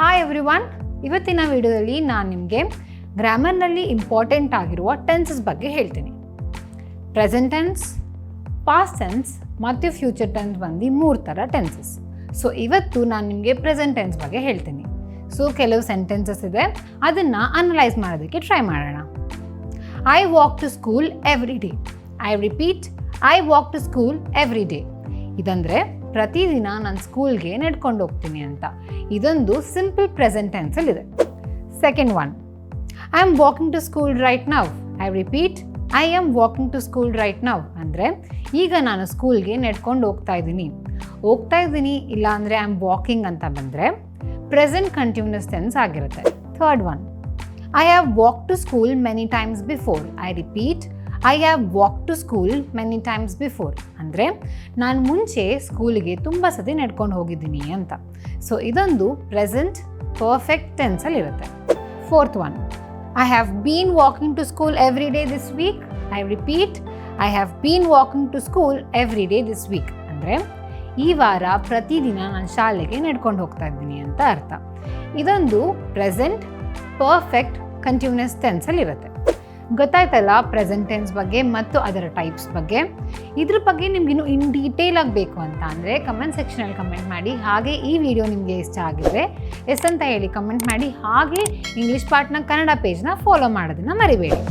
Hi everyone, ಇವತ್ತಿನ ವಿಡಿಯೋದಲ್ಲಿ ನಾನು ನಿಮಗೆ ಗ್ರಾಮರ್ನಲ್ಲಿ ಇಂಪಾರ್ಟೆಂಟ್ ಆಗಿರುವ ಟೆನ್ಸಸ್ ಬಗ್ಗೆ ಹೇಳ್ತೀನಿ. ಪ್ರೆಸೆಂಟ್ ಟೆನ್ಸ್, ಪಾಸ್ಟ್ ಟೆನ್ಸ್ ಮತ್ತು ಫ್ಯೂಚರ್ ಟೆನ್ಸ್ ಬಂದು 3 ಥರ ಟೆನ್ಸಸ್. ಸೊ ಇವತ್ತು ನಾನು ನಿಮಗೆ ಪ್ರೆಸೆಂಟ್ ಟೆನ್ಸ್ ಬಗ್ಗೆ ಹೇಳ್ತೀನಿ. ಸೊ ಕೆಲವು ಸೆಂಟೆನ್ಸಸ್ ಇದೆ, ಅದನ್ನು ಅನಲೈಸ್ ಮಾಡೋದಕ್ಕೆ ಟ್ರೈ ಮಾಡೋಣ. I walk to school every day. I repeat, I walk to school every day. ಇದಂದರೆ ಪ್ರತಿದಿನ ನಾನು ಸ್ಕೂಲ್ಗೆ ನಡ್ಕೊಂಡು ಹೋಗ್ತೀನಿ ಅಂತ. ಇದೊಂದು ಸಿಂಪಲ್ ಪ್ರೆಸೆಂಟ್ ಟೆನ್ಸಲ್ಲಿದೆ. Second one, I am walking to school right now. I repeat, I am walking to school right now. ಅಂದರೆ ಈಗ ನಾನು ಸ್ಕೂಲ್ಗೆ ನಡ್ಕೊಂಡು ಹೋಗ್ತಾ ಇದ್ದೀನಿ ಇಲ್ಲ ಅಂದರೆ ಐ ಆಮ್ ವಾಕಿಂಗ್ ಅಂತ ಬಂದರೆ ಪ್ರೆಸೆಂಟ್ ಕಂಟಿನ್ಯೂಸ್ ಟೆನ್ಸ್ ಆಗಿರುತ್ತೆ. Third one, I have walk to school many times before. I repeat, I have walk to school many times before. ಅಂದರೆ ನಾನು ಮುಂಚೆ ಸ್ಕೂಲಿಗೆ ತುಂಬ ಸತಿ ನಡ್ಕೊಂಡು ಹೋಗಿದ್ದೀನಿ ಅಂತ. ಸೊ ಇದೊಂದು ಪ್ರೆಸೆಂಟ್ ಪರ್ಫೆಕ್ಟ್ ಟೆನ್ಸಲ್ಲಿರುತ್ತೆ. Fourth one, I have been walking to school every day this week. I repeat, I have been walking to school every day this week. ಅಂದರೆ ಈ ವಾರ ಪ್ರತಿದಿನ ನಾನು ಶಾಲೆಗೆ ನಡ್ಕೊಂಡು ಹೋಗ್ತಾ ಇದ್ದೀನಿ ಅಂತ ಅರ್ಥ. ಇದೊಂದು ಪ್ರೆಸೆಂಟ್ ಪರ್ಫೆಕ್ಟ್ ಕಂಟಿನ್ಯೂಸ್ ಟೆನ್ಸಲ್ಲಿರುತ್ತೆ. ಗೊತ್ತಾಯ್ತಲ್ಲ ಪ್ರೆಸೆಂಟ್ ಟೆನ್ಸ್ ಬಗ್ಗೆ ಮತ್ತು ಅದರ ಟೈಪ್ಸ್ ಬಗ್ಗೆ. ಇದ್ರ ಬಗ್ಗೆ ನಿಮಗಿನ್ನೂ ಇನ್ ಡೀಟೇಲ್ ಆಗಬೇಕು ಅಂತ ಅಂದರೆ ಕಮೆಂಟ್ ಸೆಕ್ಷನಲ್ಲಿ ಕಮೆಂಟ್ ಮಾಡಿ. ಹಾಗೆ ಈ ವಿಡಿಯೋ ನಿಮಗೆ ಇಷ್ಟ ಆಗಿದ್ರೆ ಎಸ್ ಅಂತ ಹೇಳಿ ಕಮೆಂಟ್ ಮಾಡಿ. ಹಾಗೆ ಇಂಗ್ಲೀಷ್ ಪಾರ್ಟ್ನ ಕನ್ನಡ ಪೇಜ್ನ ಫಾಲೋ ಮಾಡೋದನ್ನು ಮರಿಬೇಡಿ.